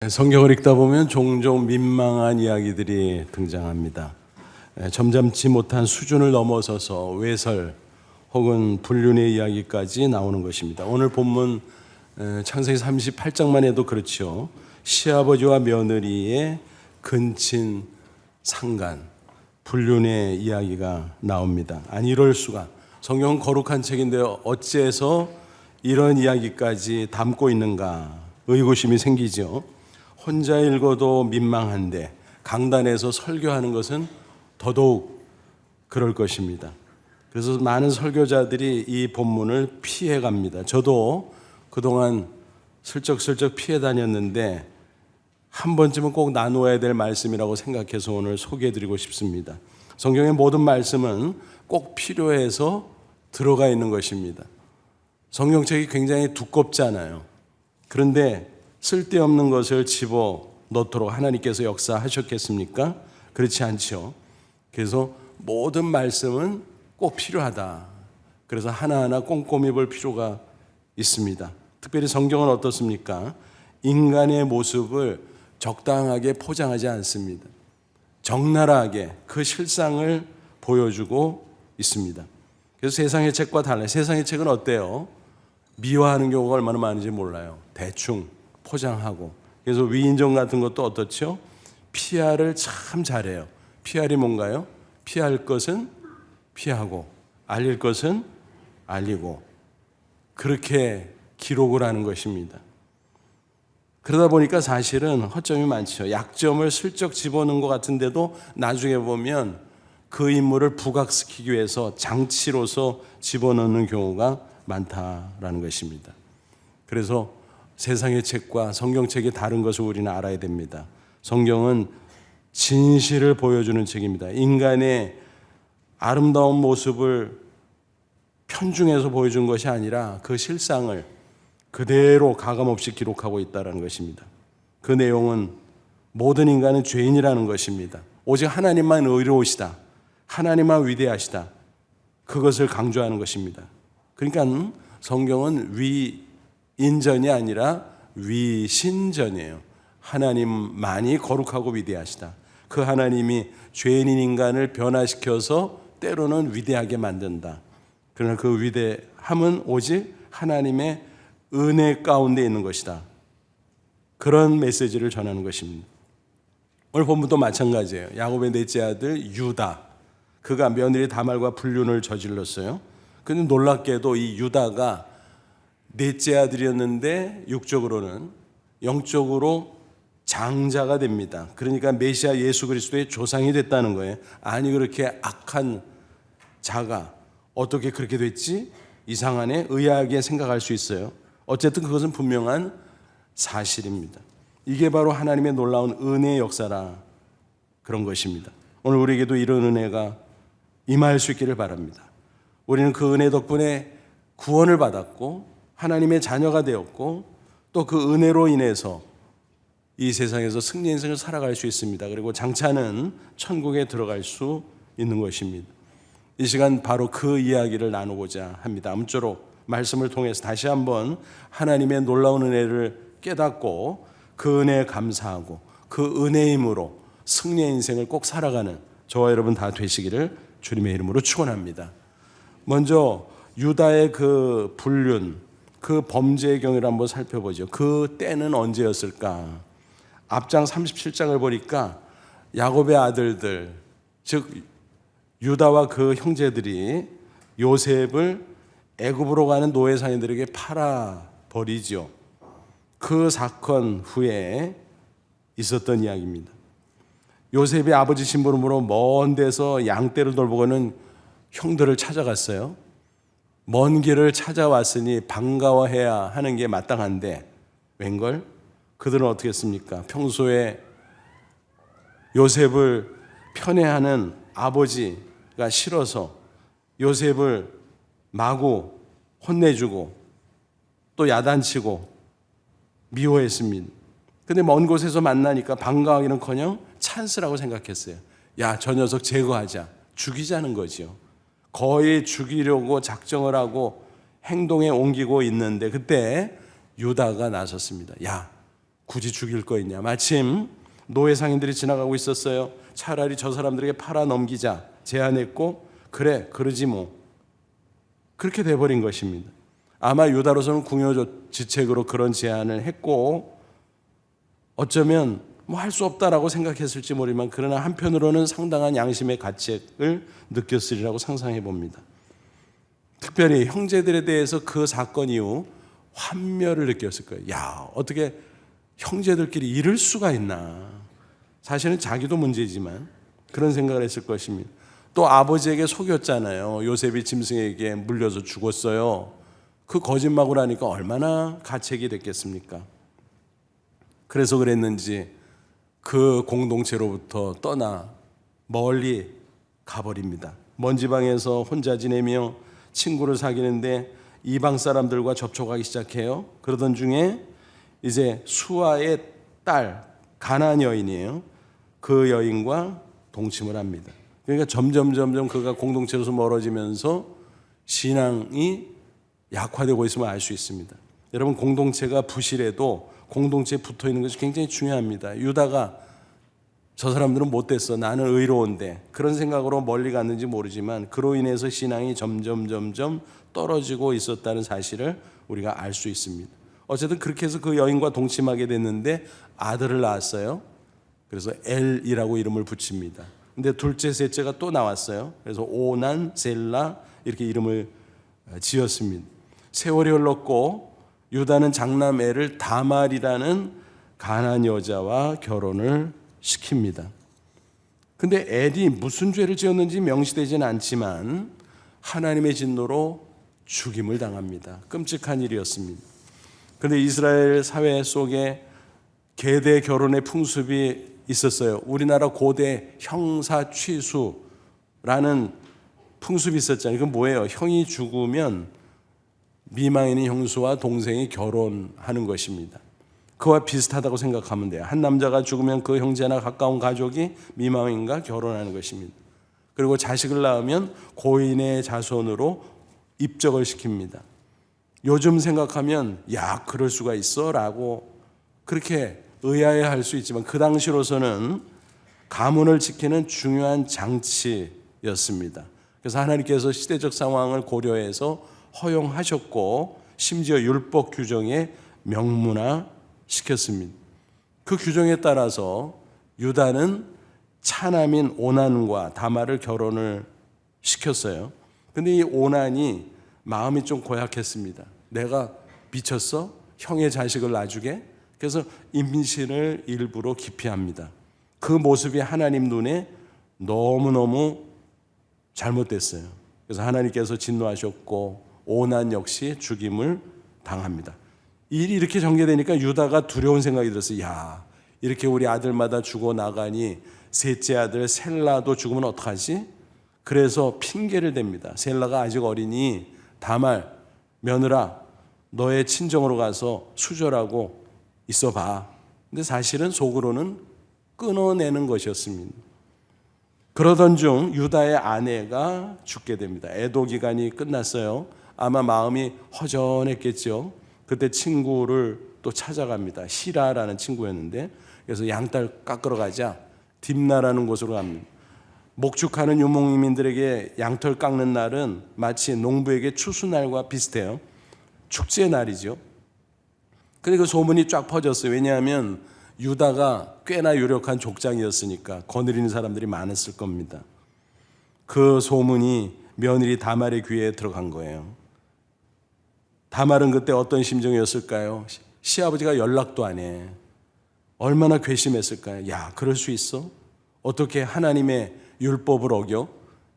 성경을 읽다 보면 종종 민망한 이야기들이 등장합니다. 점잖지 못한 수준을 넘어서서 외설 혹은 불륜의 이야기까지 나오는 것입니다. 오늘 본문 창세기 38장만 해도 그렇죠. 시아버지와 며느리의 근친 상간, 불륜의 이야기가 나옵니다. 아니 이럴 수가. 성경은 거룩한 책인데 어째서 이런 이야기까지 담고 있는가 의구심이 생기죠. 혼자 읽어도 민망한데 강단에서 설교하는 것은 더더욱 그럴 것입니다. 그래서 많은 설교자들이 이 본문을 피해 갑니다. 저도 그동안 슬쩍슬쩍 피해 다녔는데 한 번쯤은 꼭 나누어야 될 말씀이라고 생각해서 오늘 소개해드리고 싶습니다. 성경의 모든 말씀은 꼭 필요해서 들어가 있는 것입니다. 성경책이 굉장히 두껍잖아요. 그런데 쓸데없는 것을 집어 넣도록 하나님께서 역사하셨겠습니까? 그렇지 않죠. 그래서 모든 말씀은 꼭 필요하다. 그래서 하나하나 꼼꼼히 볼 필요가 있습니다. 특별히 성경은 어떻습니까? 인간의 모습을 적당하게 포장하지 않습니다. 적나라하게 그 실상을 보여주고 있습니다. 그래서 세상의 책과 달라요. 세상의 책은 어때요? 미화하는 경우가 얼마나 많은지 몰라요. 대충 포장하고. 그래서 위인전 같은 것도 어떻죠? PR을 참 잘해요. PR이 뭔가요? 피할 것은 피하고 알릴 것은 알리고 그렇게 기록을 하는 것입니다. 그러다 보니까 사실은 허점이 많죠. 약점을 슬쩍 집어넣은 것 같은데도 나중에 보면 그 인물을 부각시키기 위해서 장치로서 집어넣는 경우가 많다라는 것입니다. 그래서 세상의 책과 성경책이 다른 것을 우리는 알아야 됩니다. 성경은 진실을 보여주는 책입니다. 인간의 아름다운 모습을 편중해서 보여준 것이 아니라 그 실상을 그대로 가감없이 기록하고 있다는 것입니다. 그 내용은 모든 인간은 죄인이라는 것입니다. 오직 하나님만 의로우시다. 하나님만 위대하시다. 그것을 강조하는 것입니다. 그러니까 성경은 위인전이 아니라 위신전이에요. 하나님만이 거룩하고 위대하시다. 그 하나님이 죄인인 인간을 변화시켜서 때로는 위대하게 만든다. 그러나 그 위대함은 오직 하나님의 은혜 가운데 있는 것이다. 그런 메시지를 전하는 것입니다. 오늘 본문도 마찬가지예요. 야곱의 넷째 아들 유다. 그가 며느리 다말과 불륜을 저질렀어요. 그런데 놀랍게도 이 유다가 넷째 아들이었는데 육적으로는 영적으로 장자가 됩니다. 그러니까 메시아 예수 그리스도의 조상이 됐다는 거예요. 아니 그렇게 악한 자가 어떻게 그렇게 됐지? 이상하네. 의아하게 생각할 수 있어요. 어쨌든 그것은 분명한 사실입니다. 이게 바로 하나님의 놀라운 은혜의 역사라 그런 것입니다. 오늘 우리에게도 이런 은혜가 임할 수 있기를 바랍니다. 우리는 그 은혜 덕분에 구원을 받았고 하나님의 자녀가 되었고 또 그 은혜로 인해서 이 세상에서 승리 인생을 살아갈 수 있습니다. 그리고 장차는 천국에 들어갈 수 있는 것입니다. 이 시간 바로 그 이야기를 나누고자 합니다. 아무쪼록 말씀을 통해서 다시 한번 하나님의 놀라운 은혜를 깨닫고 그 은혜에 감사하고 그 은혜의 힘으로 승리의 인생을 꼭 살아가는 저와 여러분 다 되시기를 주님의 이름으로 축원합니다. 먼저 유다의 그 불륜, 그 범죄의 경위를 한번 살펴보죠. 그 때는 언제였을까? 앞장 37장을 보니까 야곱의 아들들, 즉 유다와 그 형제들이 요셉을 애굽으로 가는 노예 상인들에게 팔아버리죠. 그 사건 후에 있었던 이야기입니다. 요셉이 아버지 심부름으로 먼 데서 양떼를 돌보고는 형들을 찾아갔어요. 먼 길을 찾아왔으니 반가워해야 하는 게 마땅한데 웬걸? 그들은 어떻게 했습니까? 평소에 요셉을 편애하는 아버지가 싫어서 요셉을 마구 혼내주고 또 야단치고 미워했습니다. 근데 먼 곳에서 만나니까 반가워하기는커녕 찬스라고 생각했어요. 야, 저 녀석 제거하자. 죽이자는 거죠. 거의 죽이려고 작정을 하고 행동에 옮기고 있는데 그때 유다가 나섰습니다. 야, 굳이 죽일 거 있냐. 마침 노예 상인들이 지나가고 있었어요. 차라리 저 사람들에게 팔아 넘기자 제안했고, 그래 그러지 뭐. 그렇게 돼버린 것입니다. 아마 유다로서는 궁여지책으로 그런 제안을 했고, 어쩌면 뭐 할 수 없다라고 생각했을지 모르지만, 그러나 한편으로는 상당한 양심의 가책을 느꼈으리라고 상상해 봅니다. 특별히 형제들에 대해서 그 사건 이후 환멸을 느꼈을 거예요. 야, 어떻게 형제들끼리 이럴 수가 있나. 사실은 자기도 문제지만 그런 생각을 했을 것입니다. 또 아버지에게 속였잖아요. 요셉이 짐승에게 물려서 죽었어요. 그 거짓말을 하니까 얼마나 가책이 됐겠습니까? 그래서 그랬는지 그 공동체로부터 떠나 멀리 가버립니다. 먼 지방에서 혼자 지내며 친구를 사귀는데 이방 사람들과 접촉하기 시작해요. 그러던 중에 이제 수아의 딸 가나안 여인이에요. 그 여인과 동침을 합니다. 그러니까 점점 그가 공동체로서 멀어지면서 신앙이 약화되고 있음을 알 수 있습니다. 여러분, 공동체가 부실해도 공동체에 붙어 있는 것이 굉장히 중요합니다. 유다가 저 사람들은 못됐어, 나는 의로운데, 그런 생각으로 멀리 갔는지 모르지만 그로 인해서 신앙이 점점 떨어지고 있었다는 사실을 우리가 알 수 있습니다. 어쨌든 그렇게 해서 그 여인과 동침하게 됐는데 아들을 낳았어요. 그래서 엘이라고 이름을 붙입니다. 근데 둘째, 셋째가 또 나왔어요. 그래서 오난, 셀라 이렇게 이름을 지었습니다. 세월이 흘렀고 유다는 장남 엘을 다말이라는 가나안 여자와 결혼을 시킵니다. 근데 엘이 무슨 죄를 지었는지 명시되지는 않지만 하나님의 진노로 죽임을 당합니다. 끔찍한 일이었습니다. 그런데 이스라엘 사회 속에 계대 결혼의 풍습이 있었어요. 우리나라 고대 형사취수라는 풍습이 있었잖아요. 이건 뭐예요? 형이 죽으면 미망 있는 형수와 동생이 결혼하는 것입니다. 그와 비슷하다고 생각하면 돼요. 한 남자가 죽으면 그 형제나 가까운 가족이 미망인과 결혼하는 것입니다. 그리고 자식을 낳으면 고인의 자손으로 입적을 시킵니다. 요즘 생각하면 야, 그럴 수가 있어? 라고 그렇게 의아해할 수 있지만 그 당시로서는 가문을 지키는 중요한 장치였습니다. 그래서 하나님께서 시대적 상황을 고려해서 허용하셨고 심지어 율법 규정에 명문화시켰습니다. 그 규정에 따라서 유다는 차남인 오난과 다말을 결혼을 시켰어요. 근데 이 오난이 마음이 좀 고약했습니다. 내가 미쳤어? 형의 자식을 놔주게? 그래서 임신을 일부러 기피합니다. 그 모습이 하나님 눈에 너무너무 잘못됐어요. 그래서 하나님께서 진노하셨고 오난 역시 죽임을 당합니다. 일이 이렇게 전개되니까 유다가 두려운 생각이 들었어요. 야, 이렇게 우리 아들마다 죽어나가니 셋째 아들 셀라도 죽으면 어떡하지? 그래서 핑계를 댑니다. 셀라가 아직 어리니 다말 며느라 너의 친정으로 가서 수절하고 있어봐. 근데 사실은 속으로는 끊어내는 것이었습니다. 그러던 중 유다의 아내가 죽게 됩니다. 애도 기간이 끝났어요. 아마 마음이 허전했겠죠. 그때 친구를 또 찾아갑니다. 시라라는 친구였는데, 그래서 양딸 깎으러 가자 딥나라는 곳으로 갑니다. 목축하는 유목민들에게 양털 깎는 날은 마치 농부에게 추수날과 비슷해요. 축제의 날이죠. 그리고 소문이 쫙 퍼졌어요. 왜냐하면 유다가 꽤나 유력한 족장이었으니까 거느리는 사람들이 많았을 겁니다. 그 소문이 며느리 다말의 귀에 들어간 거예요. 다말은 그때 어떤 심정이었을까요? 시아버지가 연락도 안 해. 얼마나 괘씸했을까요? 야, 그럴 수 있어? 어떻게 하나님의 율법을 어겨?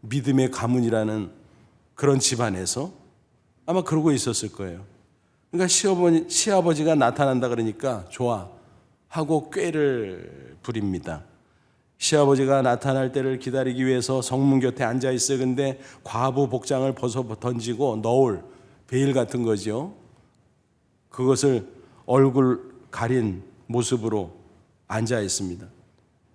믿음의 가문이라는 그런 집안에서 아마 그러고 있었을 거예요. 그러니까 시아버지가 나타난다 그러니까 좋아 하고 꾀를 부립니다. 시아버지가 나타날 때를 기다리기 위해서 성문 곁에 앉아 있어요. 근데 과부 복장을 벗어 던지고 너울 베일 같은 거죠. 그것을 얼굴 가린 모습으로 앉아 있습니다.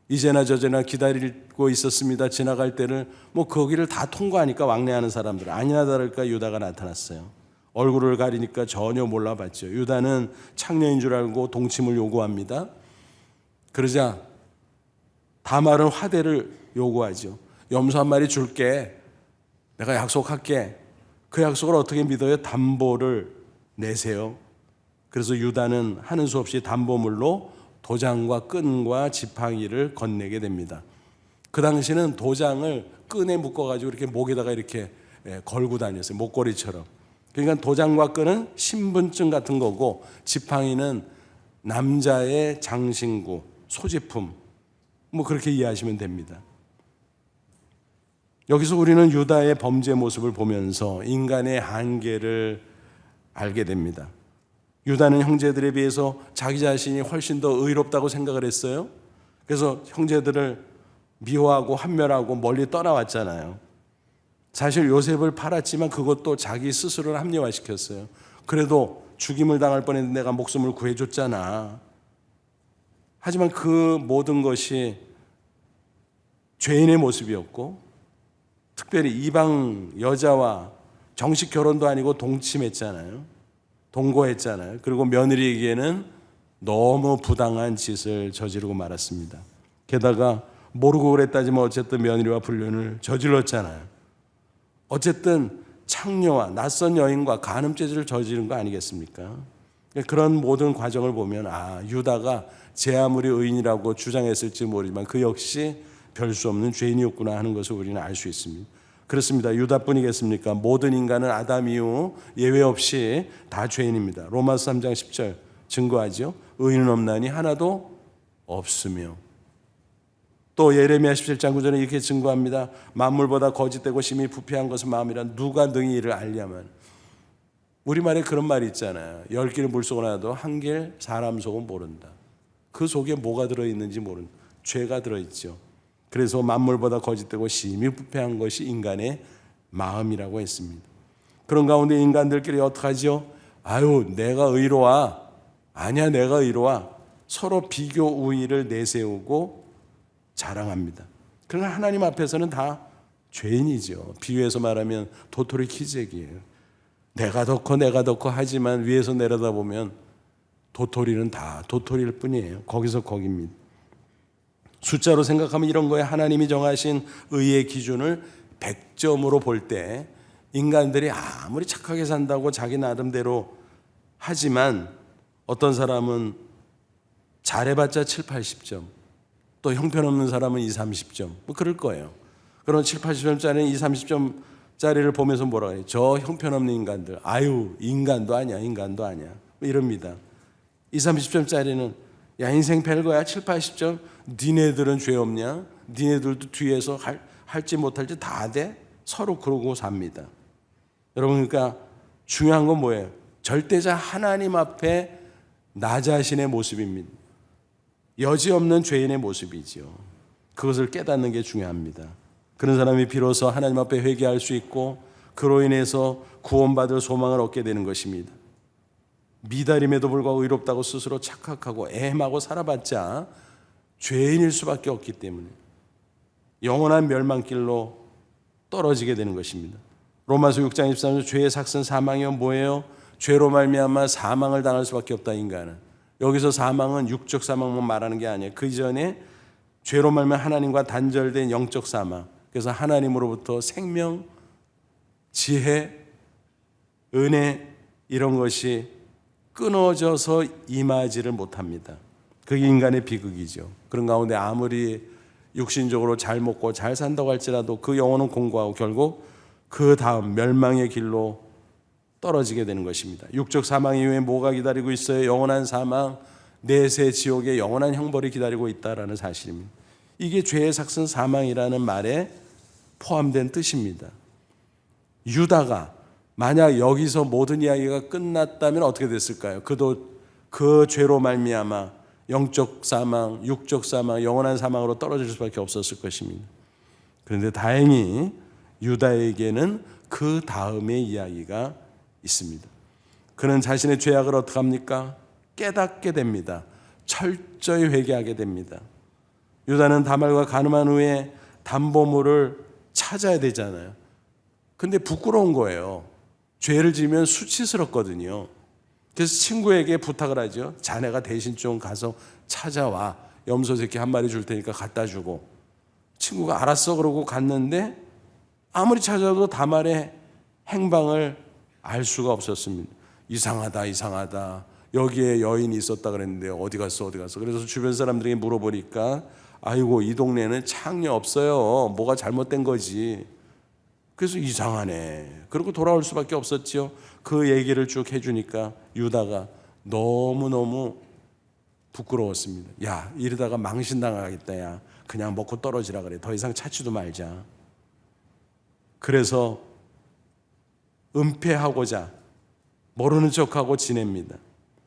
이제나 저제나 기다리고 있었습니다. 지나갈 때를 거기를 다 통과하니까 왕래하는 사람들 아니나 다를까 유다가 나타났어요. 얼굴을 가리니까 전혀 몰라봤죠. 유다는 창녀인 줄 알고 동침을 요구합니다. 그러자 다말은 화대를 요구하죠. 염소 한 마리 줄게. 내가 약속할게. 그 약속을 어떻게 믿어요? 담보를 내세요. 그래서 유다는 하는 수 없이 담보물로 도장과 끈과 지팡이를 건네게 됩니다. 그 당시는 도장을 끈에 묶어가지고 이렇게 목에다가 이렇게 걸고 다녔어요. 목걸이처럼. 그러니까 도장과 끈은 신분증 같은 거고, 지팡이는 남자의 장신구, 소지품, 뭐 그렇게 이해하시면 됩니다. 여기서 우리는 유다의 범죄 모습을 보면서 인간의 한계를 알게 됩니다. 유다는 형제들에 비해서 자기 자신이 훨씬 더 의롭다고 생각을 했어요. 그래서 형제들을 미워하고 환멸하고 멀리 떠나왔잖아요. 사실 요셉을 팔았지만 그것도 자기 스스로를 합리화시켰어요. 그래도 죽임을 당할 뻔했는데 내가 목숨을 구해줬잖아. 하지만 그 모든 것이 죄인의 모습이었고, 특별히 이방 여자와 정식 결혼도 아니고 동침했잖아요. 동거했잖아요. 그리고 며느리에게는 너무 부당한 짓을 저지르고 말았습니다. 게다가 모르고 그랬다지만 어쨌든 며느리와 불륜을 저질렀잖아요. 어쨌든 창녀와 낯선 여인과 간음죄를 저지른 거 아니겠습니까? 그런 모든 과정을 보면 유다가 제 아무리 의인이라고 주장했을지 모르지만 그 역시 별 수 없는 죄인이었구나 하는 것을 우리는 알 수 있습니다. 그렇습니다. 유다뿐이겠습니까? 모든 인간은 아담 이후 예외 없이 다 죄인입니다. 로마서 3장 10절 증거하죠. 의인은 없나니 하나도 없으며. 또 예레미야 17장 9절에 이렇게 증거합니다. 만물보다 거짓되고 심히 부패한 것은 마음이라 누가 능히 이를 알려면. 우리말에 그런 말이 있잖아요. 10길 물속을 놔도 한 길 사람 속은 모른다. 그 속에 뭐가 들어있는지 모른다. 죄가 들어있죠. 그래서 만물보다 거짓되고 심히 부패한 것이 인간의 마음이라고 했습니다. 그런 가운데 인간들끼리 어떡하죠? 내가 의로워. 아니야, 내가 의로워. 서로 비교 우위를 내세우고 자랑합니다. 그러나 하나님 앞에서는 다 죄인이죠. 비유해서 말하면 도토리 키재기예요. 내가 더 커 하지만 위에서 내려다보면 도토리는 다 도토리일 뿐이에요. 거기서 거기입니다. 숫자로 생각하면 이런 거에 하나님이 정하신 의의 기준을 100점으로 볼 때 인간들이 아무리 착하게 산다고 자기 나름대로 하지만 어떤 사람은 잘해봤자 7, 80점, 또 형편없는 사람은 2, 30점, 뭐 그럴 거예요. 그런 7, 80점짜리는 2, 30점짜리를 보면서 뭐라고 해요? 저 형편없는 인간들, 인간도 아니야 뭐 이럽니다. 2, 30점짜리는 야, 인생 별거야. 7, 80점. 니네들은 죄 없냐? 니네들도 뒤에서 할지 못할지 다 돼? 서로 그러고 삽니다. 여러분, 그러니까 중요한 건 뭐예요? 절대자 하나님 앞에 나 자신의 모습입니다. 여지없는 죄인의 모습이죠. 그것을 깨닫는 게 중요합니다. 그런 사람이 비로소 하나님 앞에 회개할 수 있고 그로 인해서 구원받을 소망을 얻게 되는 것입니다. 미달임에도 불구하고 의롭다고 스스로 착각하고 애매하고 살아봤자 죄인일 수밖에 없기 때문에 영원한 멸망길로 떨어지게 되는 것입니다. 로마서 6장 23절 죄의 삭은 사망이요 뭐예요? 죄로 말미암아 사망을 당할 수밖에 없다 인간은. 여기서 사망은 육적 사망만 말하는 게 아니에요. 그 전에 죄로 말미암아 하나님과 단절된 영적 사망. 그래서 하나님으로부터 생명, 지혜, 은혜 이런 것이 끊어져서 임하지를 못합니다. 그게 인간의 비극이죠. 그런 가운데 아무리 육신적으로 잘 먹고 잘 산다고 할지라도 그 영혼은 공고하고 결국 그 다음 멸망의 길로 떨어지게 되는 것입니다. 육적 사망 이후에 뭐가 기다리고 있어요? 영원한 사망, 내세 지옥의 영원한 형벌이 기다리고 있다라는 사실입니다. 이게 죄의 삭은 사망이라는 말에 포함된 뜻입니다. 유다가 만약 여기서 모든 이야기가 끝났다면 어떻게 됐을까요? 그도 그 죄로 말미암아 영적 사망, 육적 사망, 영원한 사망으로 떨어질 수밖에 없었을 것입니다. 그런데 다행히 유다에게는 그 다음의 이야기가 있습니다. 그는 자신의 죄악을 어떻게 합니까? 깨닫게 됩니다. 철저히 회개하게 됩니다. 유다는 다말과 간음한 후에 담보물을 찾아야 되잖아요. 근데 부끄러운 거예요. 죄를 지으면 수치스럽거든요. 그래서 친구에게 부탁을 하죠. 자네가 대신 좀 가서 찾아와. 염소 새끼 한 마리 줄 테니까 갖다 주고. 친구가 알았어 그러고 갔는데 아무리 찾아도 다말의 행방을 알 수가 없었습니다. 이상하다. 여기에 여인이 있었다 그랬는데 어디 갔어. 그래서 주변 사람들에게 물어보니까 아이고 이 동네는 창이 없어요. 뭐가 잘못된 거지. 그래서 이상하네. 그러고 돌아올 수밖에 없었죠. 그 얘기를 쭉 해주니까 유다가 너무너무 부끄러웠습니다. 야, 이러다가 망신당하겠다. 야, 그냥 먹고 떨어지라 그래. 더 이상 찾지도 말자. 그래서 은폐하고자 모르는 척하고 지냅니다.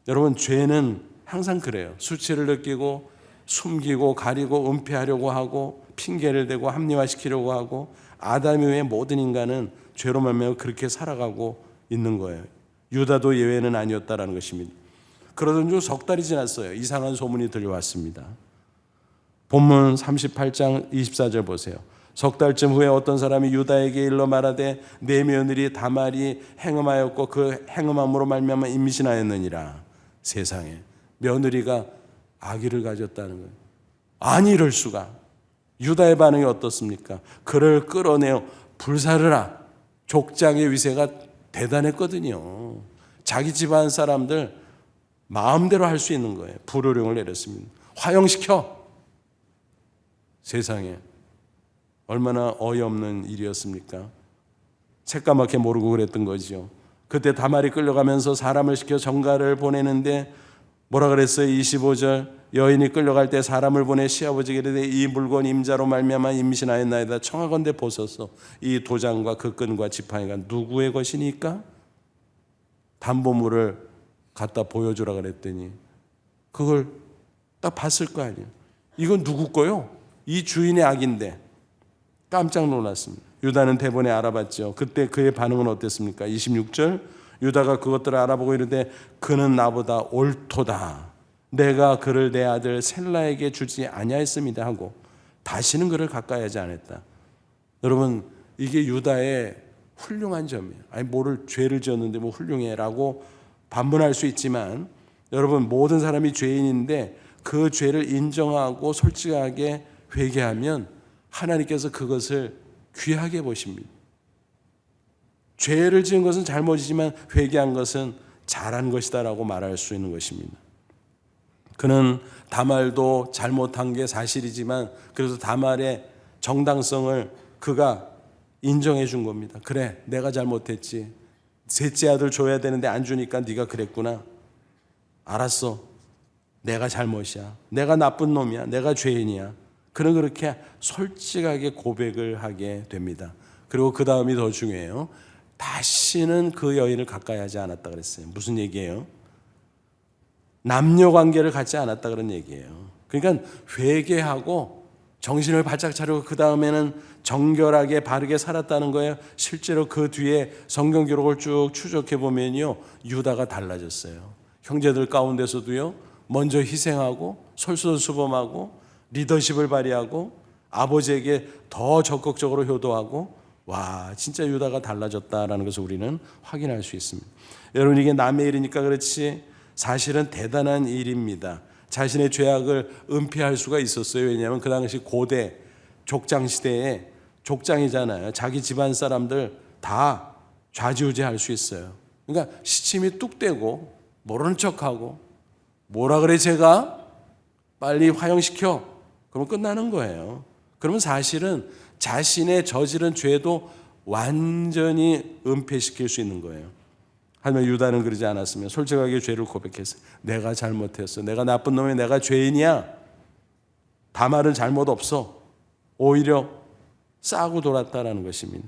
여러분, 죄는 항상 그래요. 수치를 느끼고 숨기고 가리고 은폐하려고 하고 핑계를 대고 합리화시키려고 하고 아담 이후의 모든 인간은 죄로 말미암아 그렇게 살아가고 있는 거예요. 유다도 예외는 아니었다라는 것입니다. 그러던 중 석 달이 지났어요. 이상한 소문이 들려왔습니다. 본문 38장 24절 보세요. 석 달쯤 후에 어떤 사람이 유다에게 일러 말하되 내 며느리 다말이 행음하였고 그 행음함으로 말미암아 임신하였느니라. 세상에 며느리가 아기를 가졌다는 거예요. 아니 이럴 수가. 유다의 반응이 어떻습니까? 그를 끌어내어 불사르라. 족장의 위세가 대단했거든요. 자기 집안 사람들 마음대로 할 수 있는 거예요. 불호령을 내렸습니다. 화형시켜. 세상에 얼마나 어이없는 일이었습니까? 새까맣게 모르고 그랬던 거죠. 그때 다말이 끌려가면서 사람을 시켜 정가를 보내는데 뭐라 그랬어요? 25절 여인이 끌려갈 때 사람을 보내 시아버지에게 이르되 이 물건 임자로 말미암아 임신하였나이다. 청하건대 보소서. 이 도장과 그 끈과 지팡이가 누구의 것이니까? 담보물을 갖다 보여주라 그랬더니 그걸 딱 봤을 거 아니에요. 이건 누구 거요? 이 주인의 악인데. 깜짝 놀랐습니다. 유다는 대번에 알아봤죠. 그때 그의 반응은 어땠습니까? 26절 유다가 그것들을 알아보고 이르되 그는 나보다 옳도다. 내가 그를 내 아들 셀라에게 주지 아니하였습니다 하고 다시는 그를 가까이 하지 않았다. 여러분, 이게 유다의 훌륭한 점이에요. 아니 뭐를 죄를 지었는데 뭐 훌륭해라고 반문할 수 있지만 여러분, 모든 사람이 죄인인데 그 죄를 인정하고 솔직하게 회개하면 하나님께서 그것을 귀하게 보십니다. 죄를 지은 것은 잘못이지만 회개한 것은 잘한 것이다라고 말할 수 있는 것입니다. 그는 다말도 잘못한 게 사실이지만 그래서 다말의 정당성을 그가 인정해 준 겁니다. 그래, 내가 잘못했지. 셋째 아들 줘야 되는데 안 주니까 네가 그랬구나. 알았어. 내가 잘못이야. 내가 나쁜 놈이야. 내가 죄인이야. 그는 그렇게 솔직하게 고백을 하게 됩니다. 그리고 그 다음이 더 중요해요. 다시는 그 여인을 가까이 하지 않았다 그랬어요. 무슨 얘기예요? 남녀 관계를 갖지 않았다 그런 얘기예요. 그러니까 회개하고 정신을 바짝 차리고 그 다음에는 정결하게 바르게 살았다는 거예요. 실제로 그 뒤에 성경 기록을 쭉 추적해 보면요, 유다가 달라졌어요. 형제들 가운데서도요, 먼저 희생하고 솔선수범하고 리더십을 발휘하고 아버지에게 더 적극적으로 효도하고, 와, 진짜 유다가 달라졌다라는 것을 우리는 확인할 수 있습니다. 여러분, 이게 남의 일이니까 그렇지 사실은 대단한 일입니다. 자신의 죄악을 은폐할 수가 있었어요. 왜냐하면 그 당시 고대 족장 시대에 족장이잖아요. 자기 집안 사람들 다 좌지우지할 수 있어요. 그러니까 시침이 뚝 떼고 모르는 척하고 뭐라 그래 제가? 빨리 화형시켜. 그러면 끝나는 거예요. 그러면 사실은 자신의 저지른 죄도 완전히 은폐시킬 수 있는 거예요. 하지만 유다는 그러지 않았으면 솔직하게 죄를 고백했어요. 내가 잘못했어. 내가 나쁜 놈이야. 내가 죄인이야. 다말은 잘못 없어. 오히려 싸고 돌았다라는 것입니다.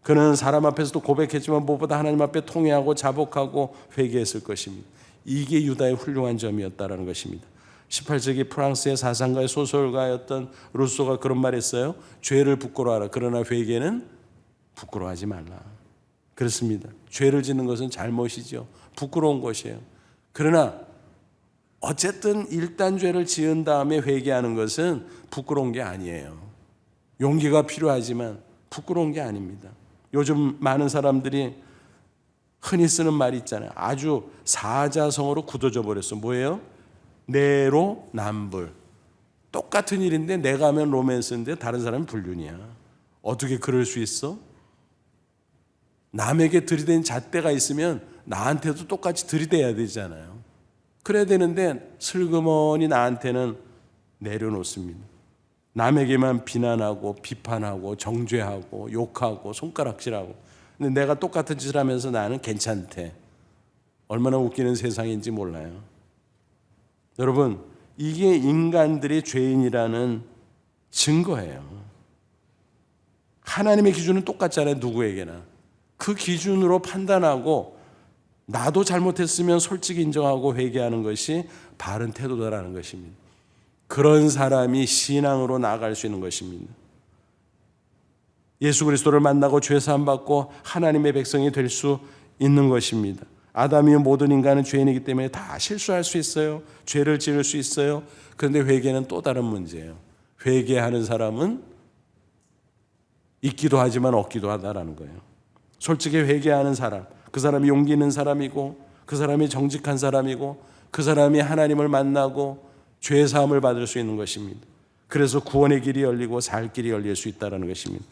그는 사람 앞에서도 고백했지만 무엇보다 하나님 앞에 통회하고 자복하고 회개했을 것입니다. 이게 유다의 훌륭한 점이었다라는 것입니다. 18세기 프랑스의 사상가의 소설가였던 루소가 그런 말 했어요. 죄를 부끄러워하라. 그러나 회개는 부끄러워하지 말라. 그렇습니다. 죄를 짓는 것은 잘못이죠. 부끄러운 것이에요. 그러나 어쨌든 일단 죄를 지은 다음에 회개하는 것은 부끄러운 게 아니에요. 용기가 필요하지만 부끄러운 게 아닙니다. 요즘 많은 사람들이 흔히 쓰는 말이 있잖아요. 아주 사자성어로 굳어져 버렸어. 뭐예요? 내로남불. 똑같은 일인데 내가 하면 로맨스인데 다른 사람은 불륜이야. 어떻게 그럴 수 있어? 남에게 들이댄 잣대가 있으면 나한테도 똑같이 들이대야 되잖아요. 그래야 되는데 슬그머니 나한테는 내려놓습니다. 남에게만 비난하고 비판하고 정죄하고 욕하고 손가락질하고. 근데 내가 똑같은 짓을 하면서 나는 괜찮대. 얼마나 웃기는 세상인지 몰라요. 여러분, 이게 인간들이 죄인이라는 증거예요. 하나님의 기준은 똑같잖아요. 누구에게나. 그 기준으로 판단하고 나도 잘못했으면 솔직히 인정하고 회개하는 것이 바른 태도다라는 것입니다. 그런 사람이 신앙으로 나아갈 수 있는 것입니다. 예수 그리스도를 만나고 죄 사함 받고 하나님의 백성이 될 수 있는 것입니다. 아담이요 모든 인간은 죄인이기 때문에 다 실수할 수 있어요. 죄를 지을 수 있어요. 그런데 회개는 또 다른 문제예요. 회개하는 사람은 있기도 하지만 없기도 하다라는 거예요. 솔직히 회개하는 사람, 그 사람이 용기 있는 사람이고 그 사람이 정직한 사람이고 그 사람이 하나님을 만나고 죄 사함을 받을 수 있는 것입니다. 그래서 구원의 길이 열리고 살 길이 열릴 수 있다는 것입니다.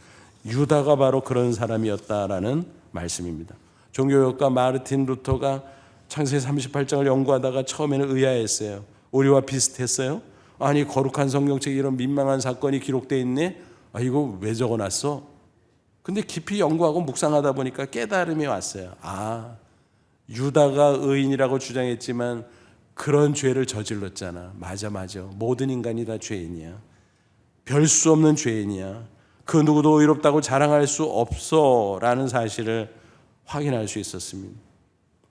유다가 바로 그런 사람이었다라는 말씀입니다. 종교학자 마르틴 루터가 창세기 38장을 연구하다가 처음에는 의아했어요. 우리와 비슷했어요. 아니 거룩한 성경책에 이런 민망한 사건이 기록되어 있네. 이거 왜 적어놨어? 근데 깊이 연구하고 묵상하다 보니까 깨달음이 왔어요. 유다가 의인이라고 주장했지만 그런 죄를 저질렀잖아. 맞아. 모든 인간이 다 죄인이야. 별 수 없는 죄인이야. 그 누구도 의롭다고 자랑할 수 없어 라는 사실을 확인할 수 있었습니다.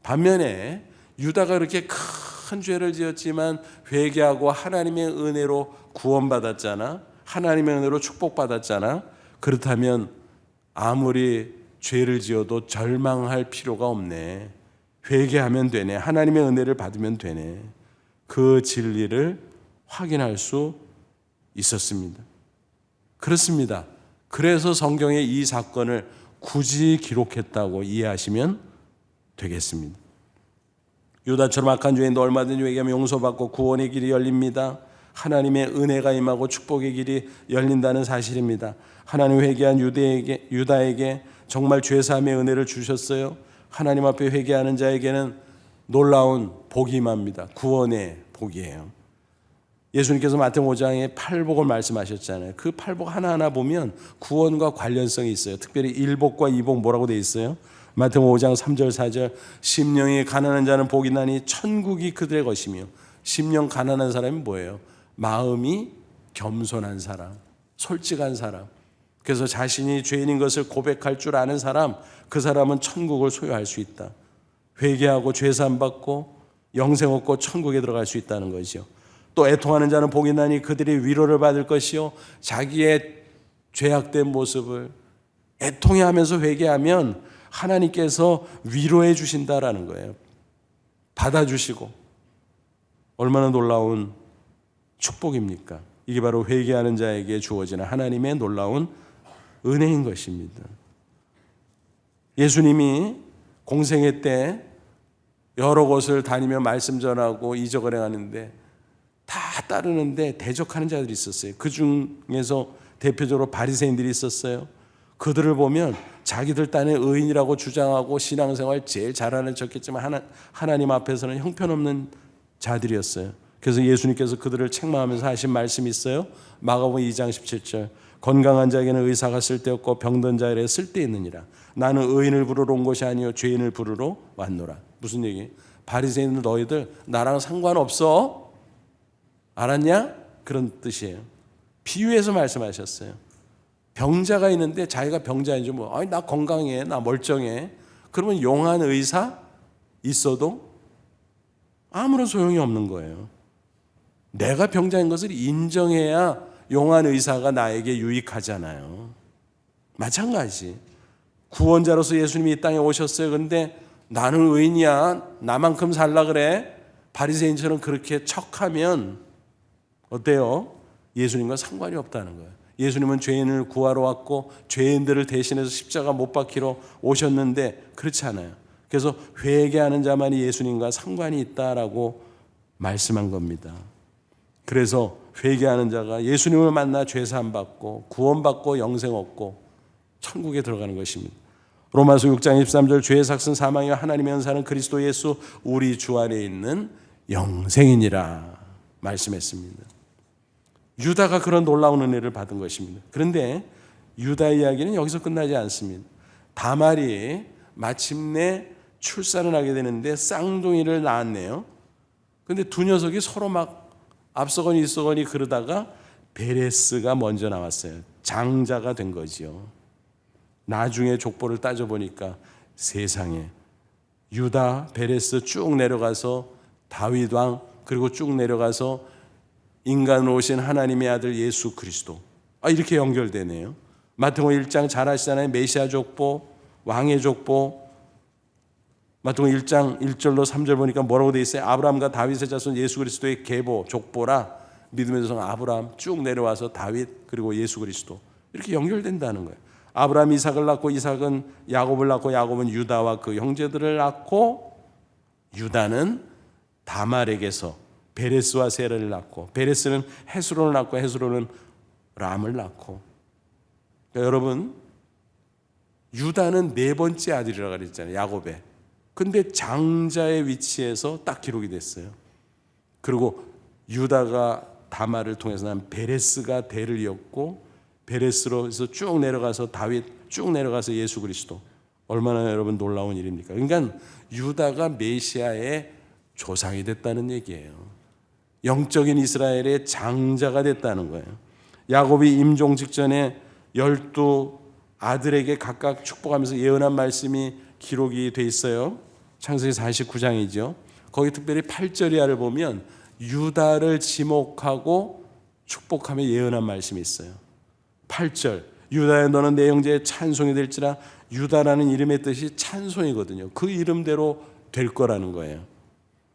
반면에 유다가 그렇게 큰 죄를 지었지만 회개하고 하나님의 은혜로 구원받았잖아. 하나님의 은혜로 축복받았잖아. 그렇다면 아무리 죄를 지어도 절망할 필요가 없네. 회개하면 되네. 하나님의 은혜를 받으면 되네. 그 진리를 확인할 수 있었습니다. 그렇습니다. 그래서 성경에 이 사건을 굳이 기록했다고 이해하시면 되겠습니다. 유다처럼 악한 죄인도 얼마든지 회개하면 용서받고 구원의 길이 열립니다. 하나님의 은혜가 임하고 축복의 길이 열린다는 사실입니다. 하나님 회개한 유다에게 정말 죄사함의 은혜를 주셨어요. 하나님 앞에 회개하는 자에게는 놀라운 복이 임합니다. 구원의 복이에요. 예수님께서 마태복음 5장에 팔복을 말씀하셨잖아요. 그 팔복 하나하나 보면 구원과 관련성이 있어요. 특별히 1복과 2복 뭐라고 되어 있어요? 마태복음 5장 3절 4절 심령이 가난한 자는 복이 나니 천국이 그들의 것이며. 심령 가난한 사람이 뭐예요? 마음이 겸손한 사람, 솔직한 사람. 그래서 자신이 죄인인 것을 고백할 줄 아는 사람, 그 사람은 천국을 소유할 수 있다. 회개하고 죄사함 받고 영생 얻고 천국에 들어갈 수 있다는 거죠. 또 애통하는 자는 복이 나니 그들이 위로를 받을 것이요. 자기의 죄악된 모습을 애통해하면서 회개하면 하나님께서 위로해 주신다라는 거예요. 받아주시고. 얼마나 놀라운 축복입니까? 이게 바로 회개하는 자에게 주어지는 하나님의 놀라운 은혜인 것입니다. 예수님이 공생애 때 여러 곳을 다니며 말씀 전하고 이적을 행하는데 다 따르는데 대적하는 자들이 있었어요. 그 중에서 대표적으로 바리새인들이 있었어요. 그들을 보면 자기들 딴에 의인이라고 주장하고 신앙생활 제일 잘하는 척했지만 하나님 앞에서는 형편없는 자들이었어요. 그래서 예수님께서 그들을 책망하면서 하신 말씀이 있어요. 마가복음 2장 17절 건강한 자에게는 의사가 쓸데없고 병든 자에게 쓸데있느니라. 나는 의인을 부르러 온 것이 아니요 죄인을 부르러 왔노라. 무슨 얘기? 바리새인들 너희들 나랑 상관없어. 알았냐? 그런 뜻이에요. 비유해서 말씀하셨어요. 병자가 있는데 자기가 병자인지 나 건강해, 나 멀쩡해. 그러면 용한 의사 있어도 아무런 소용이 없는 거예요. 내가 병자인 것을 인정해야 용한 의사가 나에게 유익하잖아요. 마찬가지. 구원자로서 예수님이 이 땅에 오셨어요. 그런데 나는 의인이야. 나만큼 살라 그래. 바리새인처럼 그렇게 척하면 어때요? 예수님과 상관이 없다는 거예요. 예수님은 죄인을 구하러 왔고 죄인들을 대신해서 십자가 못 박히러 오셨는데 그렇지 않아요. 그래서 회개하는 자만이 예수님과 상관이 있다라고 말씀한 겁니다. 그래서 회개하는 자가 예수님을 만나 죄사함 받고 구원받고 영생 얻고 천국에 들어가는 것입니다. 로마서 6장 23절 죄의 삭은 사망이요 하나님의 은사는 그리스도 예수 우리 주 안에 있는 영생이니라 말씀했습니다. 유다가 그런 놀라운 은혜를 받은 것입니다. 그런데 유다 이야기는 여기서 끝나지 않습니다. 다말이 마침내 출산을 하게 되는데 쌍둥이를 낳았네요. 그런데 두 녀석이 서로 막 앞서거니 있어거니 그러다가 베레스가 먼저 나왔어요. 장자가 된 거지요. 나중에 족보를 따져보니까 세상에 유다, 베레스 쭉 내려가서 다윗 왕, 그리고 쭉 내려가서 인간으로 오신 하나님의 아들 예수 그리스도, 이렇게 연결되네요. 마태복음 1장 잘 아시잖아요. 메시아 족보, 왕의 족보. 마태복음 1장 1절로 3절 보니까 뭐라고 돼 있어요? 아브라함과 다윗의 자손 예수 그리스도의 계보, 족보라. 믿음의 조상 아브라함 쭉 내려와서 다윗, 그리고 예수 그리스도, 이렇게 연결된다는 거예요. 아브라함이 이삭을 낳고 이삭은 야곱을 낳고 야곱은 유다와 그 형제들을 낳고 유다는 다말에게서 베레스와 세라를 낳고 베레스는 헤스론을 낳고 헤스론은 람을 낳고. 그러니까 여러분, 유다는 네 번째 아들이라고 그랬잖아요. 야곱의. 근데 장자의 위치에서 딱 기록이 됐어요. 그리고 유다가 다말을 통해서 난 베레스가 대를 이었고 베레스로서 쭉 내려가서 다윗, 쭉 내려가서 예수 그리스도. 얼마나 여러분 놀라운 일입니까? 그러니까 유다가 메시아의 조상이 됐다는 얘기예요. 영적인 이스라엘의 장자가 됐다는 거예요. 야곱이 임종 직전에 12 아들에게 각각 축복하면서 예언한 말씀이 기록이 돼 있어요. 창세기 49장이죠. 거기 특별히 8절 이하를 보면 유다를 지목하고 축복하며 예언한 말씀이 있어요. 8절, 유다야 너는 내 형제의 찬송이 될지라. 유다라는 이름의 뜻이 찬송이거든요. 그 이름대로 될 거라는 거예요.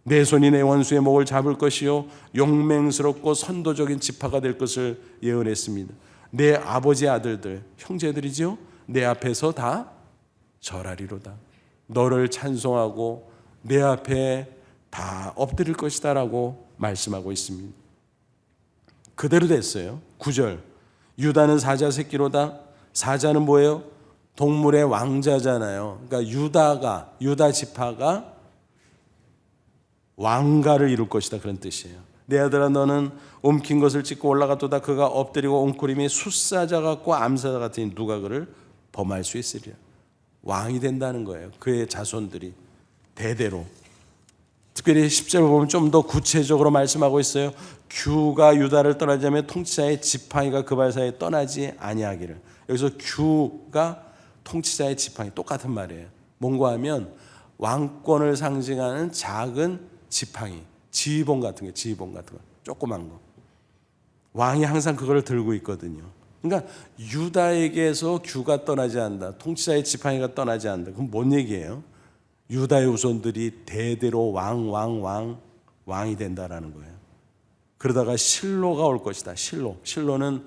내 손이 내 원수의 목을 잡을 것이요 용맹스럽고 선도적인 지파가 될 것을 예언했습니다. 내 아버지의 아들들, 형제들이죠, 내 앞에서 다 절하리로다. 너를 찬송하고 내 앞에 다 엎드릴 것이다 라고 말씀하고 있습니다. 그대로 됐어요. 9절, 유다는 사자 새끼로다. 사자는 뭐예요? 동물의 왕자잖아요. 그러니까 유다 지파가 왕가를 이룰 것이다, 그런 뜻이에요. 내 아들아 너는 움킨 것을 찢고 올라갔도다. 그가 엎드리고 옹크림이 숫사자 같고 암사자 같으니 누가 그를 범할 수 있으리라. 왕이 된다는 거예요. 그의 자손들이 대대로. 특별히 10절 보면 좀 더 구체적으로 말씀하고 있어요. 규가 유다를 떠나지 않으면 통치자의 지팡이가 그 발 사이에 떠나지 아니하기를. 여기서 규가 통치자의 지팡이, 똑같은 말이에요. 뭔가 하면 왕권을 상징하는 작은 지팡이, 지휘봉 같은 거, 조그만 거. 왕이 항상 그걸 들고 있거든요. 그러니까 유다에게서 규가 떠나지 않는다, 통치자의 지팡이가 떠나지 않는다. 그럼 뭔 얘기예요? 유다의 후손들이 대대로 왕이 된다라는 거예요. 그러다가 실로가 올 것이다. 실로는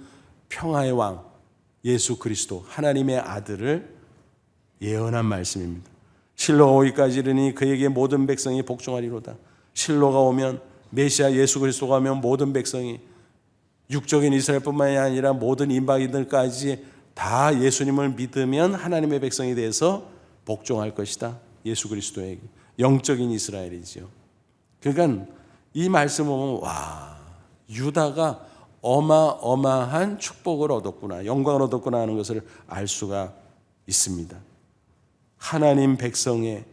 평화의 왕 예수 그리스도, 하나님의 아들을 예언한 말씀입니다. 실로가 오기까지 이르니 그에게 모든 백성이 복종하리로다. 실로가 오면, 메시아 예수 그리스도가 오면 모든 백성이, 육적인 이스라엘뿐만이 아니라 모든 이방인들까지 다 예수님을 믿으면 하나님의 백성이 돼서 복종할 것이다. 예수 그리스도에게. 영적인 이스라엘이죠. 그러니까 이 말씀 보면 유다가 어마어마한 축복을 얻었구나, 영광을 얻었구나 하는 것을 알 수가 있습니다. 하나님 백성의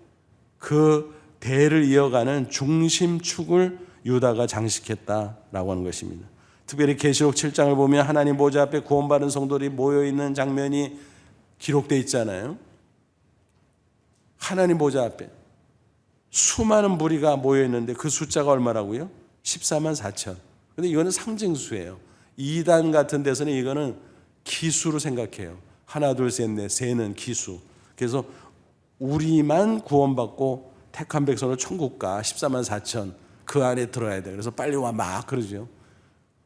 그 대를 이어가는 중심축을 유다가 장식했다라고 하는 것입니다. 특별히 계시록 7장을 보면 하나님 보좌 앞에 구원받은 성도들이 모여있는 장면이 기록되어 있잖아요. 하나님 보좌 앞에 수많은 무리가 모여있는데 그 숫자가 얼마라고요? 14만 4천. 근데 이거는 상징수예요. 2단 같은 데서는 이거는 기수로 생각해요. 하나, 둘, 셋, 넷, 세는 기수. 그래서 우리만 구원받고 택한 백성으로 천국 가, 14만 4천 그 안에 들어야 돼. 그래서 빨리 와 막 그러죠.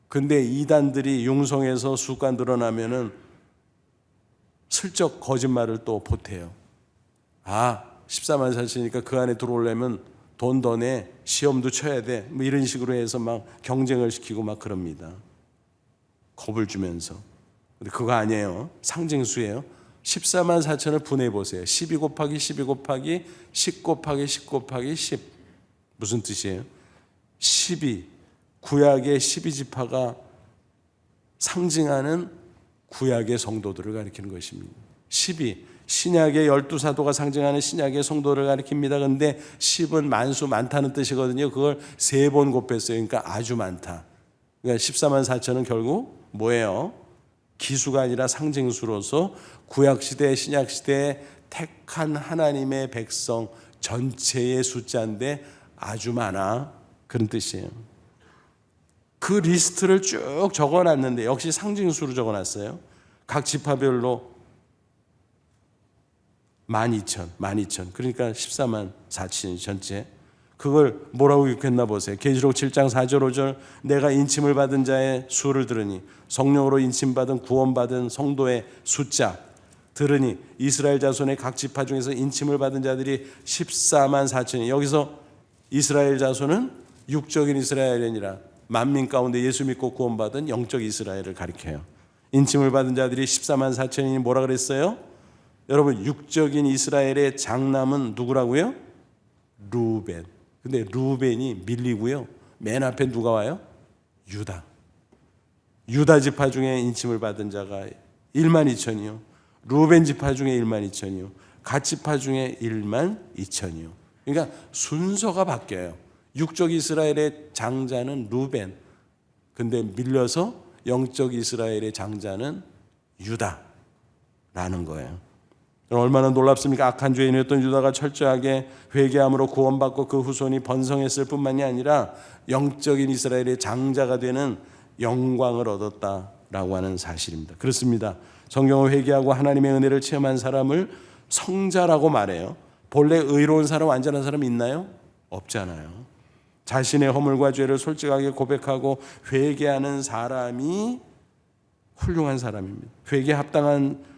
근데 이단들이 융성해서 수가 늘어나면은 슬쩍 거짓말을 또 보태요. 14만 4천이니까 그 안에 들어오려면 돈 더 내, 시험도 쳐야 돼, 뭐 이런 식으로 해서 막 경쟁을 시키고 막 그럽니다. 겁을 주면서. 근데 그거 아니에요. 상징수예요. 14만 4천을 분해해 보세요. 12 곱하기 12 곱하기 10 곱하기 10 곱하기 10. 무슨 뜻이에요? 12, 구약의 12지파가 상징하는 구약의 성도들을 가리키는 것입니다. 12, 신약의 12사도가 상징하는 신약의 성도를 가리킵니다. 그런데 10은 만수, 많다는 뜻이거든요. 그걸 3번 곱했어요. 그러니까 아주 많다. 그러니까 14만 4천은 결국 뭐예요? 기수가 아니라 상징수로서 구약시대, 신약시대에 택한 하나님의 백성 전체의 숫자인데 아주 많아. 그런 뜻이에요. 그 리스트를 쭉 적어놨는데 역시 상징수로 적어놨어요. 각 지파별로 12,000. 그러니까 14만 4천이 전체. 그걸 뭐라고 기록했나 보세요. 계시록 7장 4절 5절 내가 인침을 받은 자의 수를 들으니 성령으로 인침받은 구원받은 성도의 숫자 들으니 이스라엘 자손의 각 지파 중에서 인침을 받은 자들이 14만 4천이. 여기서 이스라엘 자손은 육적인 이스라엘이 아니라 만민 가운데 예수 믿고 구원받은 영적 이스라엘을 가리켜요. 인침을 받은 자들이 14만 4천이니 뭐라 그랬어요? 여러분 육적인 이스라엘의 장남은 누구라고요? 루벤. 근데 루벤이 밀리고요. 맨 앞에 누가 와요? 유다. 유다 지파 중에 인침을 받은 자가 1만 2천이요. 루벤 지파 중에 1만 2천이요. 갓 지파 중에 1만 2천이요. 그러니까 순서가 바뀌어요. 육적 이스라엘의 장자는 루벤. 근데 밀려서 영적 이스라엘의 장자는 유다라는 거예요. 얼마나 놀랍습니까? 악한 죄인이었던 유다가 철저하게 회개함으로 구원받고 그 후손이 번성했을 뿐만이 아니라 영적인 이스라엘의 장자가 되는 영광을 얻었다라고 하는 사실입니다. 그렇습니다. 성경을 회개하고 하나님의 은혜를 체험한 사람을 성자라고 말해요. 본래 의로운 사람, 완전한 사람 있나요? 없잖아요. 자신의 허물과 죄를 솔직하게 고백하고 회개하는 사람이 훌륭한 사람입니다. 회개에 합당한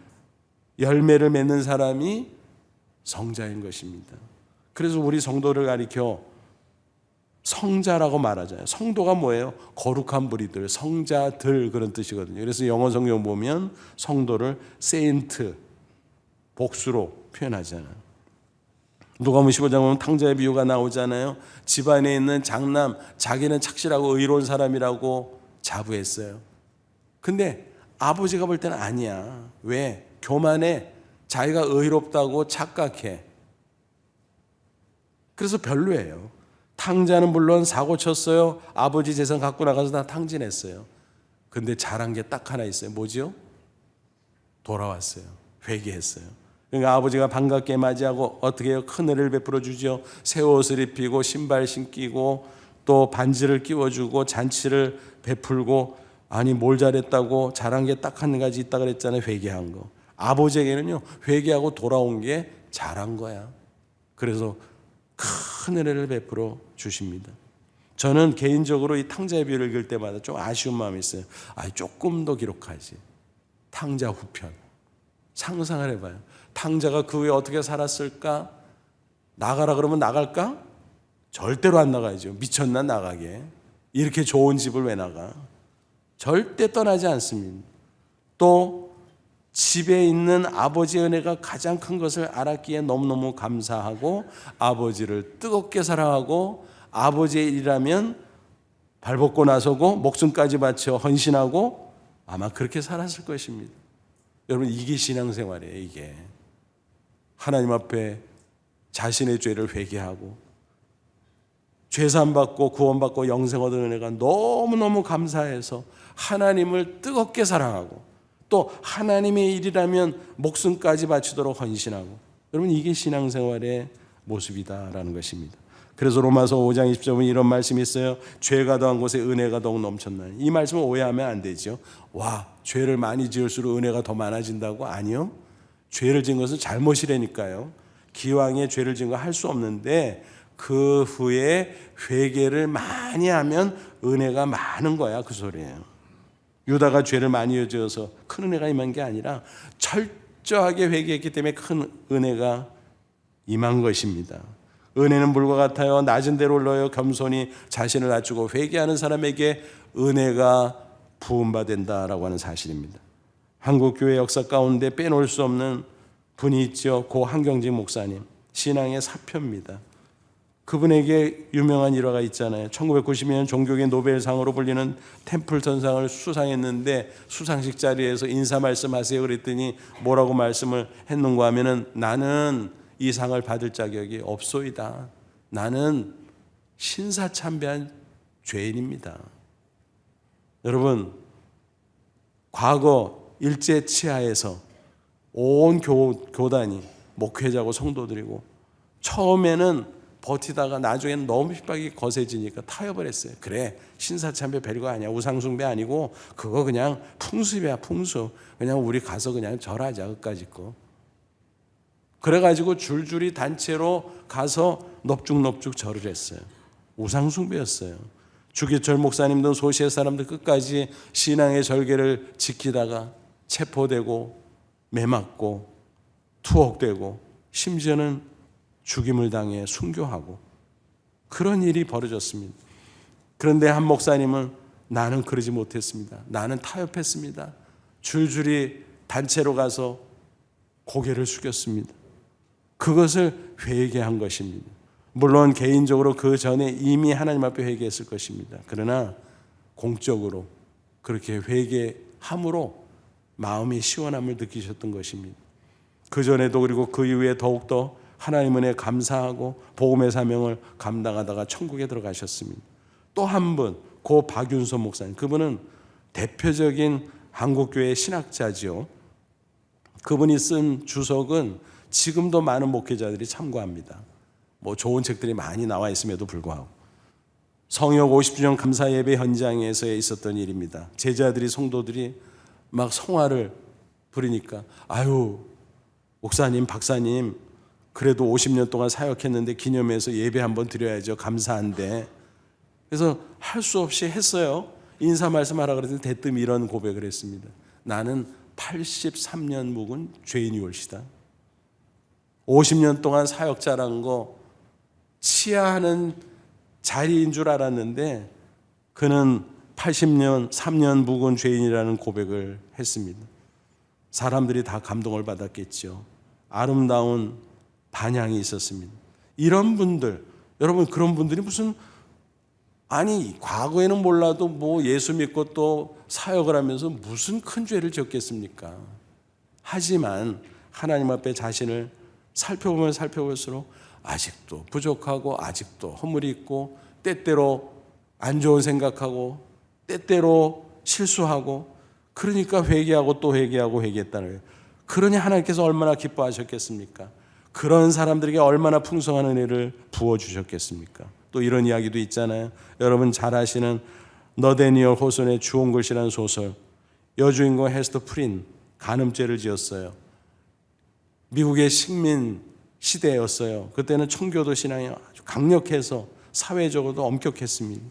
열매를 맺는 사람이 성자인 것입니다. 그래서 우리 성도를 가리켜 성자라고 말하잖아요. 성도가 뭐예요? 거룩한 무리들, 성자들 그런 뜻이거든요. 그래서 영어 성경 보면 성도를 세인트, 복수로 표현하잖아요. 누가복음 15장 보면 탕자의 비유가 나오잖아요. 집안에 있는 장남, 자기는 착실하고 의로운 사람이라고 자부했어요. 근데 아버지가 볼 때는 아니야. 왜? 교만해. 자기가 의롭다고 착각해. 그래서 별로예요. 탕자는 물론 사고 쳤어요. 아버지 재산 갖고 나가서 다 탕진했어요. 근데 잘한 게 딱 하나 있어요. 뭐지요? 돌아왔어요. 회개했어요. 그러니까 아버지가 반갑게 맞이하고 어떻게 해요? 큰 은혜를 베풀어 주죠. 새 옷을 입히고 신발 신기고 또 반지를 끼워주고 잔치를 베풀고, 아니 뭘 잘했다고, 잘한 게 딱 한 가지 있다 그랬잖아요. 회개한 거. 아버지에게는요, 회개하고 돌아온 게 잘한 거야. 그래서 큰 은혜를 베풀어 주십니다. 저는 개인적으로 이 탕자의 비유를 읽을 때마다 좀 아쉬운 마음이 있어요. 조금 더 기록하지. 탕자 후편. 상상을 해봐요. 탕자가 그 후에 어떻게 살았을까? 나가라 그러면 나갈까? 절대로 안 나가야죠. 미쳤나 나가게. 이렇게 좋은 집을 왜 나가? 절대 떠나지 않습니다. 또 집에 있는 아버지의 은혜가 가장 큰 것을 알았기에 너무너무 감사하고 아버지를 뜨겁게 사랑하고 아버지의 일이라면 발벗고 나서고 목숨까지 바쳐 헌신하고 아마 그렇게 살았을 것입니다. 여러분, 이게 신앙생활이에요. 이게 하나님 앞에 자신의 죄를 회개하고 죄사함받고 구원받고 영생 얻은 은혜가 너무너무 감사해서 하나님을 뜨겁게 사랑하고 또 하나님의 일이라면 목숨까지 바치도록 헌신하고, 여러분 이게 신앙생활의 모습이다라는 것입니다. 그래서 로마서 5장 20절에 이런 말씀이 있어요. 죄가 더한 곳에 은혜가 더욱 넘쳤나니. 이 말씀을 오해하면 안 되죠. 와, 죄를 많이 지을수록 은혜가 더 많아진다고? 아니요. 죄를 지은 것은 잘못이라니까요. 기왕에 죄를 지은 거 할 수 없는데 그 후에 회개를 많이 하면 은혜가 많은 거야, 그 소리예요. 유다가 죄를 많이 지어서 큰 은혜가 임한 게 아니라 철저하게 회개했기 때문에 큰 은혜가 임한 것입니다. 은혜는 물과 같아요. 낮은 데로 올라요. 겸손히 자신을 낮추고 회개하는 사람에게 은혜가 부음받는다라고 하는 사실입니다. 한국교회 역사 가운데 빼놓을 수 없는 분이 있죠. 고 한경직 목사님. 신앙의 사표입니다. 그분에게 유명한 일화가 있잖아요. 1992년 종교계 노벨상으로 불리는 템플턴상을 수상했는데 수상식 자리에서 인사 말씀하세요 그랬더니 뭐라고 말씀을 했는가 하면은 나는 이 상을 받을 자격이 없소이다. 나는 신사참배한 죄인입니다. 여러분, 과거 일제 치하에서 온 교단이 목회자고 성도들이고 처음에는 버티다가 나중에는 너무 핍박이 거세지니까 타협을 했어요. 그래, 신사참배 별거 아니야. 우상숭배 아니고 그거 그냥 풍습이야, 풍습. 그냥 우리 가서 그냥 절하자, 그까짓 거. 그래가지고 줄줄이 단체로 가서 넙죽넙죽 절을 했어요. 우상숭배였어요. 주기철 목사님도 소시의 사람들 끝까지 신앙의 절개를 지키다가 체포되고 매맞고 투옥되고 심지어는 죽임을 당해 순교하고 그런 일이 벌어졌습니다. 그런데 한 목사님은 나는 그러지 못했습니다. 나는 타협했습니다. 줄줄이 단체로 가서 고개를 숙였습니다. 그것을 회개한 것입니다. 물론 개인적으로 그 전에 이미 하나님 앞에 회개했을 것입니다. 그러나 공적으로 그렇게 회개함으로 마음이 시원함을 느끼셨던 것입니다. 그 전에도 그리고 그 이후에 더욱더 하나님 은혜에 감사하고 복음의 사명을 감당하다가 천국에 들어가셨습니다. 또 한 분, 고 박윤선 목사님. 그분은 대표적인 한국교회 신학자지요. 그분이 쓴 주석은 지금도 많은 목회자들이 참고합니다. 뭐 좋은 책들이 많이 나와 있음에도 불구하고 성역 50주년 감사 예배 현장에서 있었던 일입니다. 제자들이 성도들이 막 성화를 부르니까 아유 목사님 박사님 그래도 50년 동안 사역했는데 기념해서 예배 한번 드려야죠. 감사한데. 그래서 할 수 없이 했어요. 인사 말씀하라 그랬더니 대뜸 이런 고백을 했습니다. 나는 83년 묵은 죄인이 올시다. 50년 동안 사역자란 거 치하하는 자리인 줄 알았는데 그는 80년, 3년 묵은 죄인이라는 고백을 했습니다. 사람들이 다 감동을 받았겠죠. 아름다운 반향이 있었습니다. 이런 분들, 여러분 그런 분들이 무슨 아니 과거에는 몰라도 뭐 예수 믿고 또 사역을 하면서 무슨 큰 죄를 지었겠습니까? 하지만 하나님 앞에 자신을 살펴보면 살펴볼수록 아직도 부족하고 아직도 허물이 있고 때때로 안 좋은 생각하고 때때로 실수하고 그러니까 회개하고 또 회개하고 회개했다는 거예요. 그러니 하나님께서 얼마나 기뻐하셨겠습니까? 그런 사람들에게 얼마나 풍성한 은혜를 부어주셨겠습니까? 또 이런 이야기도 있잖아요. 여러분 잘 아시는 너데니얼 호손의 주온 글씨라는 소설. 여주인공 헤스터 프린 간음죄를 지었어요. 미국의 식민 시대였어요. 그때는 청교도 신앙이 아주 강력해서 사회적으로도 엄격했습니다.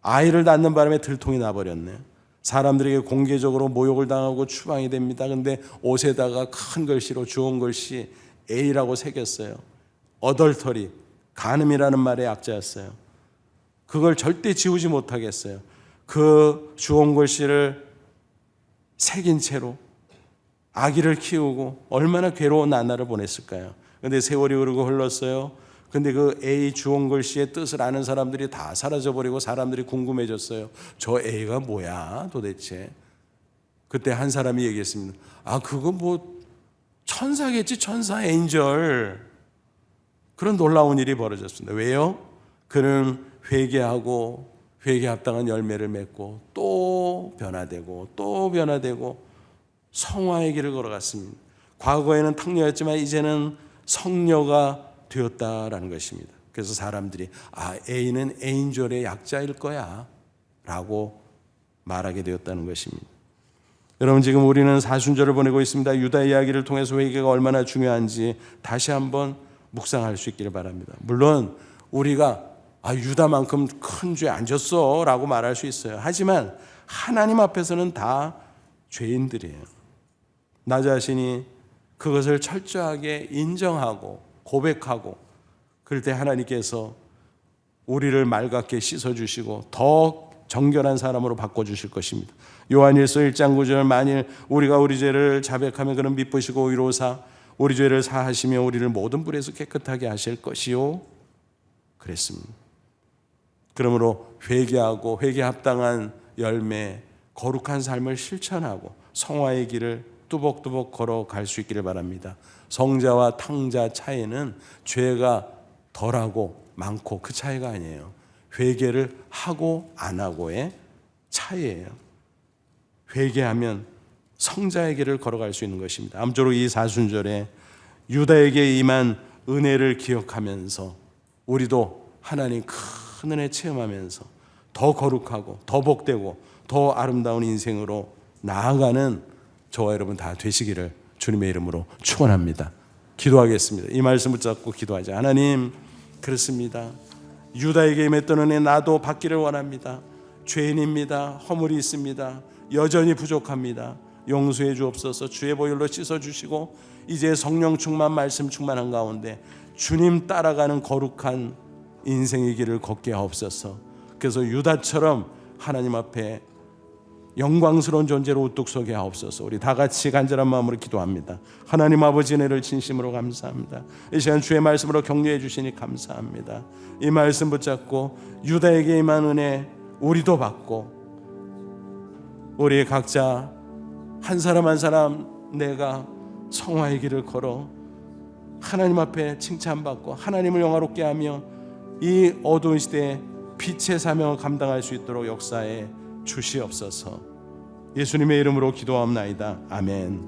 아이를 낳는 바람에 들통이 나버렸네요. 사람들에게 공개적으로 모욕을 당하고 추방이 됩니다. 그런데 옷에다가 큰 글씨로 주온 글씨 A라고 새겼어요. 어덜터리, 간음이라는 말의 약자였어요. 그걸 절대 지우지 못하겠어요. 그 주온 글씨를 새긴 채로 아기를 키우고 얼마나 괴로운 나날을 보냈을까요? 그런데 세월이 흐르고 흘렀어요. 근데 그 A 주온 글씨의 뜻을 아는 사람들이 다 사라져버리고 사람들이 궁금해졌어요. 저 A가 뭐야 도대체? 그때 한 사람이 얘기했습니다. 아 그거 뭐 천사겠지, 천사, 엔젤. 그런 놀라운 일이 벌어졌습니다. 왜요? 그는 회개하고 회개 합당한 열매를 맺고 또 변화되고 또 변화되고 성화의 길을 걸어갔습니다. 과거에는 탕녀였지만 이제는 성녀가 되었다라는 것입니다. 그래서 사람들이 A는 엔젤의 약자일 거야 라고 말하게 되었다는 것입니다. 여러분 지금 우리는 사순절을 보내고 있습니다. 유다 이야기를 통해서 회개가 얼마나 중요한지 다시 한번 묵상할 수 있기를 바랍니다. 물론 우리가 유다만큼 큰 죄 안 졌어 라고 말할 수 있어요. 하지만 하나님 앞에서는 다 죄인들이에요. 나 자신이 그것을 철저하게 인정하고 고백하고 그럴 때 하나님께서 우리를 맑게 씻어주시고 더 정결한 사람으로 바꿔주실 것입니다. 요한일서 1장 9절 만일 우리가 우리 죄를 자백하면 그는 미쁘시고 의로우사 우리 죄를 사하시며 우리를 모든 불에서 깨끗하게 하실 것이요 그랬습니다. 그러므로 회개하고 회개 합당한 열매 거룩한 삶을 실천하고 성화의 길을 뚜벅뚜벅 걸어갈 수 있기를 바랍니다. 성자와 탕자 차이는 죄가 덜하고 많고 그 차이가 아니에요. 회개를 하고 안 하고의 차이예요. 회개하면 성자의 길을 걸어갈 수 있는 것입니다. 아무쪼록 이 사순절에 유다에게 임한 은혜를 기억하면서 우리도 하나님 큰 은혜 체험하면서 더 거룩하고 더 복되고 더 아름다운 인생으로 나아가는 저와 여러분 다 되시기를 주님의 이름으로 축원합니다. 기도하겠습니다. 이 말씀 붙잡고 기도하자. 하나님, 그렇습니다. 유다에게 임했던 은혜 나도 받기를 원합니다. 죄인입니다. 허물이 있습니다. 여전히 부족합니다. 용서해 주옵소서. 주의 보혈로 씻어주시고 이제 성령 충만 말씀 충만한 가운데 주님 따라가는 거룩한 인생의 길을 걷게 하옵소서. 그래서 유다처럼 하나님 앞에 영광스러운 존재로 우뚝 서게 하옵소서. 우리 다 같이 간절한 마음으로 기도합니다. 하나님 아버지 은혜를 진심으로 감사합니다. 이 시간 주의 말씀으로 격려해 주시니 감사합니다. 이 말씀 붙잡고 유다에게 임한 은혜 우리도 받고 우리 각자 한 사람 한 사람 내가 성화의 길을 걸어 하나님 앞에 칭찬받고 하나님을 영화롭게 하며 이 어두운 시대에 빛의 사명을 감당할 수 있도록 역사에 주시옵소서. 예수님의 이름으로 기도하옵나이다. 아멘.